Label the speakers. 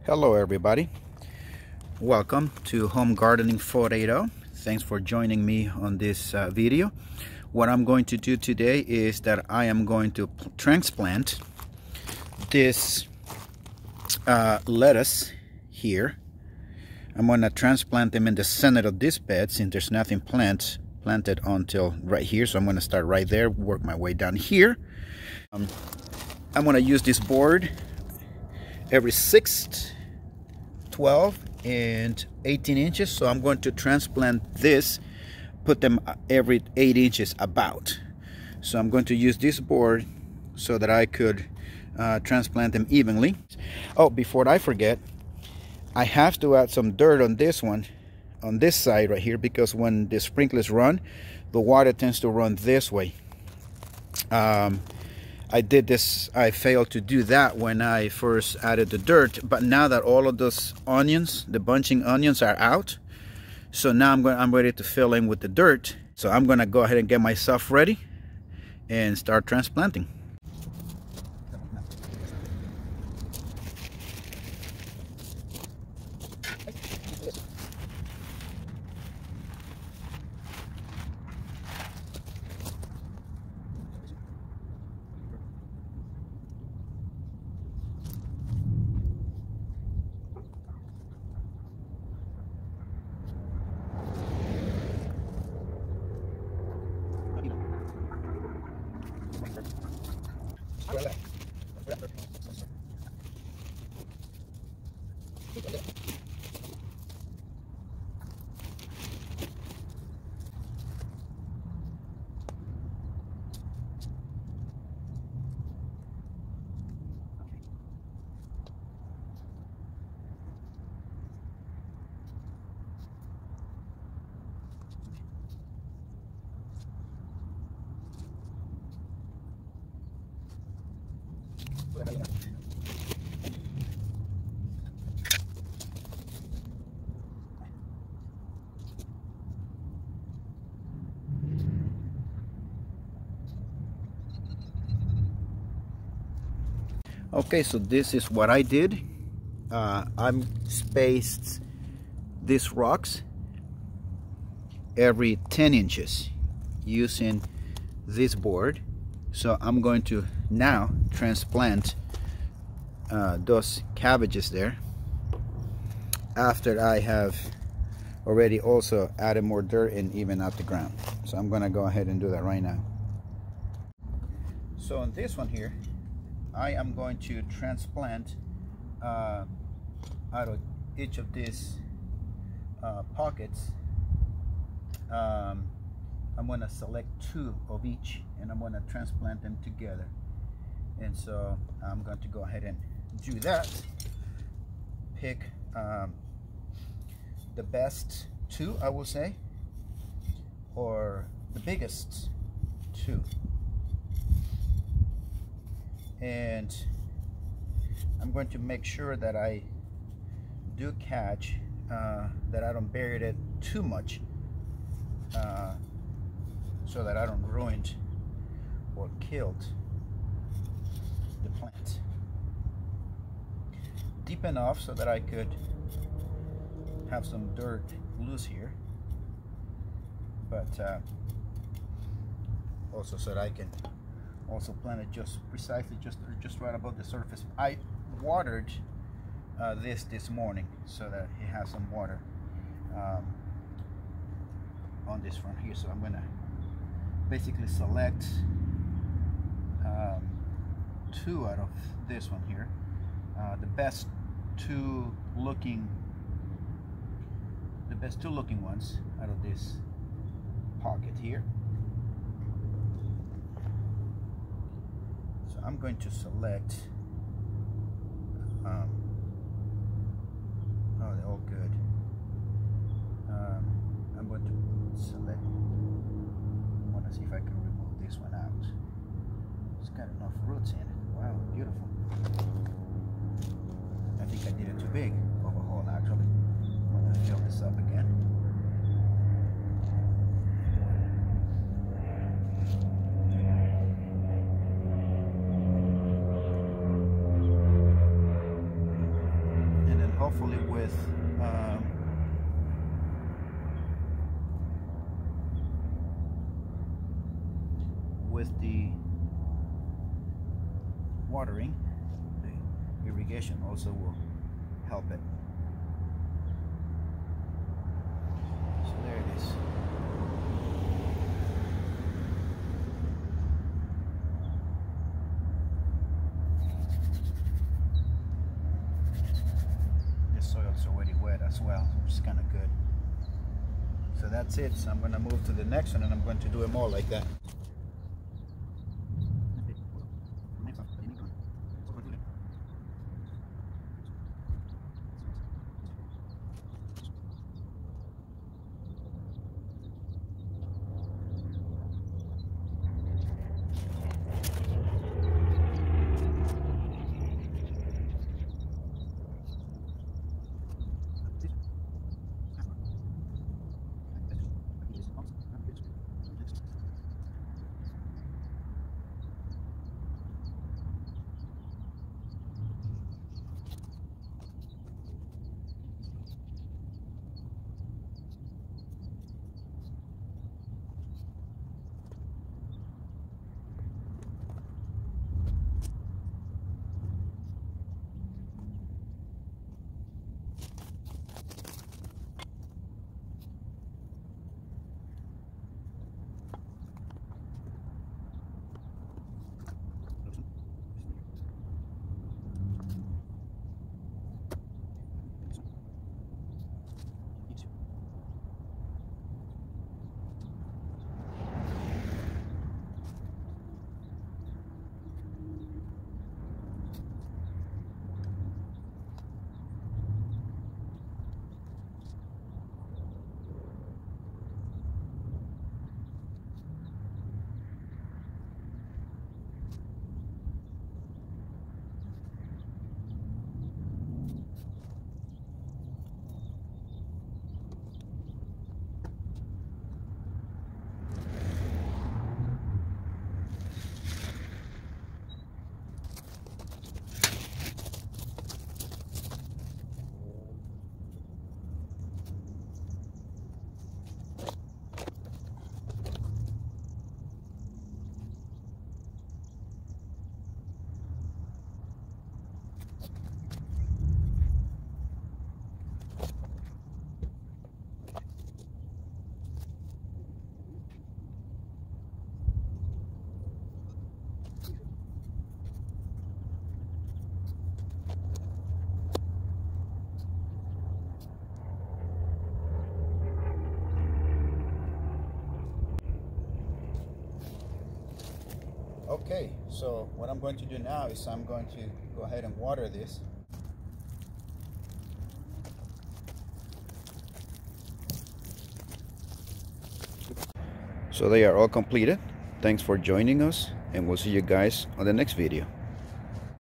Speaker 1: Hello everybody, welcome to Home Gardening 4.0. Thanks for joining me on this video. What I'm going to do today is that I am going to transplant this lettuce here. I'm going to transplant them in the center of this bed since there's nothing planted until right here. So I'm going to start right there, work my way down here. I'm going to use this board every 6, 12 and 18 inches. So I'm going to transplant this, put them every 8 inches about. So I'm going to use this board so that I could transplant them evenly. Oh, before I forget, I have to add some dirt on this one, on this side right here, because when the sprinklers run, the water tends to run this way. I did this, I failed to do that when I first added the dirt, but now that all of those onions, the bunching onions, are out, so now I'm ready to fill in with the dirt. So I'm gonna go ahead and get myself ready and start transplanting. Okay, so this is what I did. I'm spaced these rocks every 10 inches using this board. So I'm going to now transplant those cabbages there after I have already also added more dirt and even out the ground. So I'm going to go ahead and do that right now. So on this one here, I am going to transplant out of each of these pockets. I'm going to select 2 of each and I'm going to transplant them together. And so I'm going to go ahead and do that. Pick the best 2, I will say, or the biggest 2. And I'm going to make sure that I do catch, that I don't bury it too much, so that I don't ruin or killed the plant. Deep enough so that I could have some dirt loose here, but also so that I can also plant it just precisely just right above the surface. I watered this morning so that it has some water on this front here. So I'm gonna basically select 2 out of this one here, the best two looking ones out of this pocket here. So I'm going to select oh, they're all good. I'm going to select, I want to see if I can remove this one out. It's got enough roots in it. Wow, beautiful. I think I did it too big of a hole actually. I'm going to fill this up again. And then hopefully with the watering, the irrigation also will help it. So there it is. This soil's already wet as well, which is kind of good. So that's it. So I'm going to move to the next one, and I'm going to do it more like that. Okay, so what I'm going to do now is I'm going to go ahead and water this. So they are all completed. Thanks for joining us, and we'll see you guys on the next video.